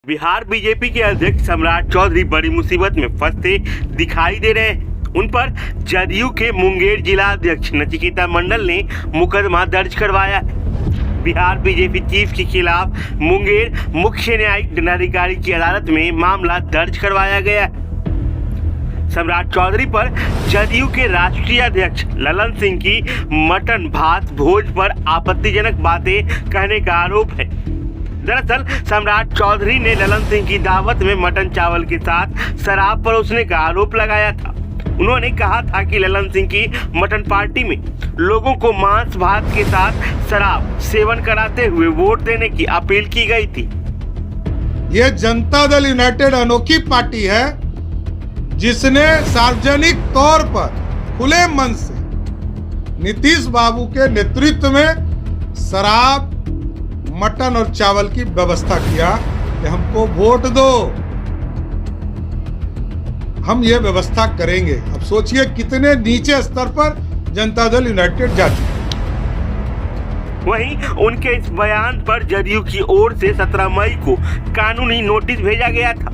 Bihar BJP के अध्यक्ष सम्राट चौधरी बड़ी मुसीबत में फंसते दिखाई दे रहे हैं। उन पर जदयू के मुंगेर जिला अध्यक्ष नचिकेता मंडल ने मुकदमा दर्ज करवाया है। बिहार बीजेपी चीफ के खिलाफ मुंगेर मुख्य न्यायिक दंडाधिकारी की अदालत में मामला दर्ज करवाया गया है। सम्राट चौधरी पर जदयू के राष्ट्रीय अध्यक्ष ललन सिंह की मटन भात भोज पर आपत्तिजनक बातें कहने का आरोप है। दरअसल सम्राट चौधरी ने ललन सिंह की दावत में मटन चावल के साथ शराब परोसने का आरोप लगाया था। उन्होंने कहा था कि ललन सिंह की मटन पार्टी में लोगों को मांस भात के साथ शराब सेवन कराते हुए वोट देने की अपील की गई थी। ये जनता दल यूनाइटेड अनोखी पार्टी है जिसने सार्वजनिक तौर पर खुले मन से नीतीश बाबू के नेतृत्व में शराब मटन और चावल की व्यवस्था किया कि हमको वोट दो, हम ये व्यवस्था करेंगे। अब सोचिए कितने नीचे स्तर पर जनता दल यूनाइटेड जा चुकी है। वहीं उनके इस बयान पर जदयू की ओर से 17 मई को कानूनी नोटिस भेजा गया था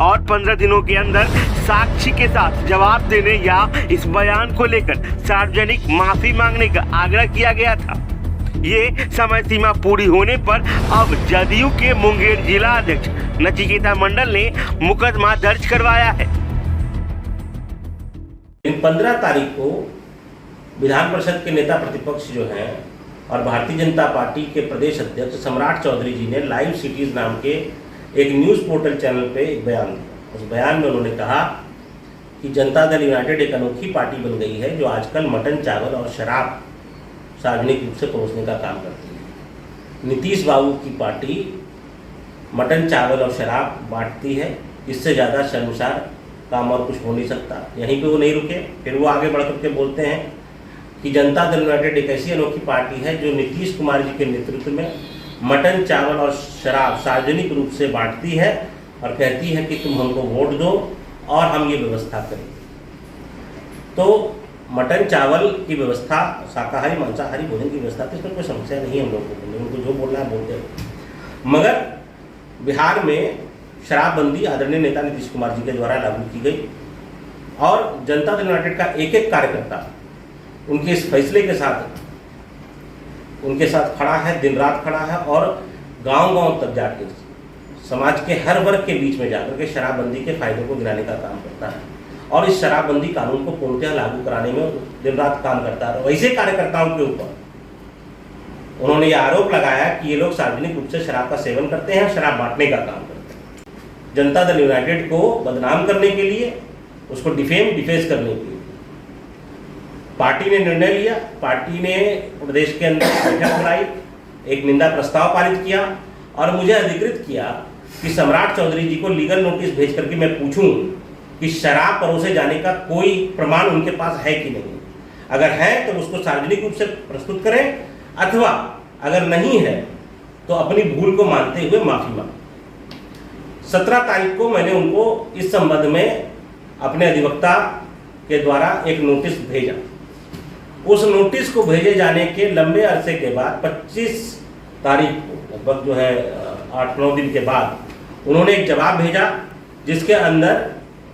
और 15 दिनों के अंदर साक्षी के साथ जवाब देने या इस बयान को लेकर सार्वजनिक माफी मांगने का आग्रह किया गया था। ये समय सीमा पूरी होने पर अब जदयू के मुंगेर जिला अध्यक्ष नचिकेता मंडल ने मुकदमा दर्ज करवाया है। 15 तारीख को विधान परिषद के नेता प्रतिपक्ष जो हैं और भारतीय जनता पार्टी के प्रदेश अध्यक्ष सम्राट चौधरी जी ने लाइव सिटीज नाम के एक न्यूज़ पोर्टल चैनल पे एक बयान दिया। उस बयान में उन्होंने कहा कि जनता दल यूनाइटेड एक अनोखी पार्टी बन गई है जो आजकल मटन चावल और शराब सार्वजनिक रूप से परोसने का काम करती है। नीतीश बाबू की पार्टी मटन चावल और शराब बांटती है, इससे ज़्यादा शर्मसार काम और कुछ हो नहीं सकता। यहीं पे वो नहीं रुके, फिर वो आगे बढ़ करके बोलते हैं कि जनता दल यूनाइटेड एक ऐसी अनोखी पार्टी है जो नीतीश कुमार जी के नेतृत्व में मटन चावल और शराब सार्वजनिक रूप से बांटती है और कहती है कि तुम हमको वोट दो और हम ये व्यवस्था करें। तो मटन चावल की व्यवस्था, शाकाहारी मांसाहारी भोजन की व्यवस्था, तो इसमें कोई समस्या नहीं है हम लोगों को, उनको जो बोलना है बोलते हैं। मगर बिहार में शराबबंदी आदरणीय नेता नीतीश कुमार जी के द्वारा लागू की गई और जनता दल यूनाइटेड का एक एक कार्यकर्ता उनके इस फैसले के साथ उनके साथ खड़ा है, दिन रात खड़ा है और गांव-गांव तक जाकर समाज के हर वर्ग के बीच में जाकर के शराबबंदी के फायदों को गिराने का काम करता है और इस शराबबंदी कानून को पूर्णतः लागू कराने में दिन रात काम करता है। वैसे कार्यकर्ताओं के ऊपर उन्होंने ये आरोप लगाया कि ये लोग सार्वजनिक रूप से शराब का सेवन करते हैं, शराब बांटने का काम करते हैं। जनता दल यूनाइटेड को बदनाम करने के लिए, उसको डिफेस करने के लिए पार्टी ने निर्णय लिया। पार्टी ने प्रदेश के अंदर बैठक बुलाई, एक निंदा प्रस्ताव पारित किया और मुझे अधिकृत किया कि सम्राट चौधरी जी को लीगल नोटिस भेज करके मैं पूछूं कि शराब परोसे जाने का कोई प्रमाण उनके पास है कि नहीं। अगर है तो उसको सार्वजनिक रूप से प्रस्तुत करें, अथवा अगर नहीं है तो अपनी भूल को मानते हुए माफी मांगे। 17 तारीख को मैंने उनको इस संबंध में अपने अधिवक्ता के द्वारा एक नोटिस भेजा। उस नोटिस को भेजे जाने के लंबे अरसे के बाद 25 तारीख को लगभग जो है 8-9 दिन के बाद उन्होंने एक जवाब भेजा जिसके अंदर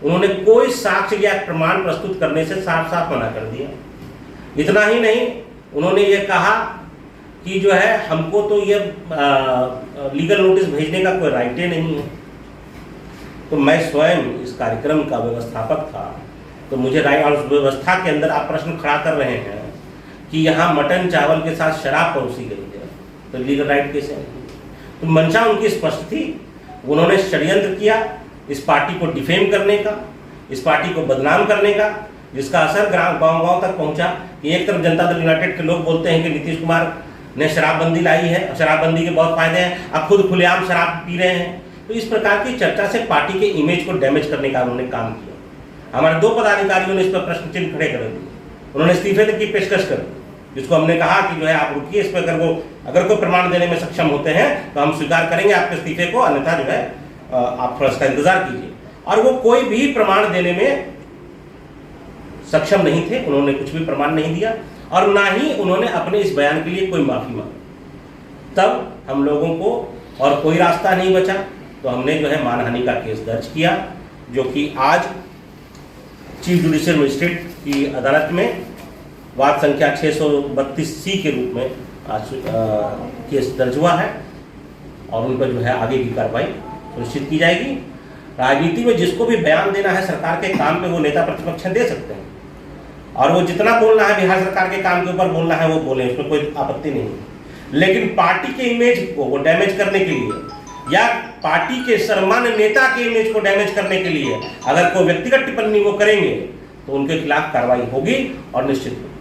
उन्होंने कोई साक्ष्य या प्रमाण प्रस्तुत करने से साफ साफ मना कर दिया। इतना ही नहीं, उन्होंने ये कहा कि जो है हमको तो ये लीगल नोटिस भेजने का कोई राइट ही नहीं है। तो मैं स्वयं इस कार्यक्रम का व्यवस्थापक था, तो मुझे राइट, और उस व्यवस्था के अंदर आप प्रश्न खड़ा कर रहे हैं कि यहाँ मटन चावल के साथ शराब परोसी गई है, तो लीगल राइट कैसे है? तो मंशा उनकी स्पष्ट थी। उन्होंने षड्यंत्र किया इस पार्टी को डिफेम करने का, इस पार्टी को बदनाम करने का, जिसका असर गांव-गांव तक पहुंचा कि एक तरफ जनता दल यूनाइटेड के लोग बोलते हैं कि नीतीश कुमार ने शराबबंदी लाई है, शराबबंदी के बहुत फायदे हैं, अब खुद खुलेआम शराब पी रहे हैं। तो इस प्रकार की चर्चा से पार्टी के इमेज को डैमेज करने का उन्होंने काम किया। हमारे 2 पदाधिकारियों ने इस पर प्रश्न चिन्ह खड़े कर दिए, उन्होंने इस्तीफे की पेशकश कर दी, जिसको हमने कहा कि जो है आप रुकिए, इस पर अगर कोई प्रमाण देने में सक्षम होते हैं तो हम स्वीकार करेंगे आपके इस्तीफे को, अन्यथा जो है आप थोड़ा सा इंतजार कीजिए। और वो कोई भी प्रमाण देने में सक्षम नहीं थे, उन्होंने कुछ भी प्रमाण नहीं दिया और ना ही उन्होंने अपने इस बयान के लिए कोई माफी मांगी। तब हम लोगों को और कोई रास्ता नहीं बचा तो हमने जो है मानहानि का केस दर्ज किया, जो कि आज चीफ जुडिशियल मजिस्ट्रेट की अदालत में वाद संख्या 632C के रूप में आज केस दर्ज हुआ है और उन पर जो है आगे की कार्रवाई सुनिश्चित की जाएगी। राजनीति में जिसको भी बयान देना है सरकार के काम पे वो नेता प्रतिपक्ष दे सकते हैं, और वो जितना बोलना है बिहार सरकार के काम के ऊपर बोलना है वो बोले, उसमें कोई आपत्ति नहीं है। लेकिन पार्टी के इमेज को वो डैमेज करने के लिए या पार्टी के सर्वमान्य नेता के इमेज को डैमेज करने के लिए अगर कोई व्यक्तिगत टिप्पणी वो करेंगे तो उनके खिलाफ कार्रवाई होगी और निश्चित होगी।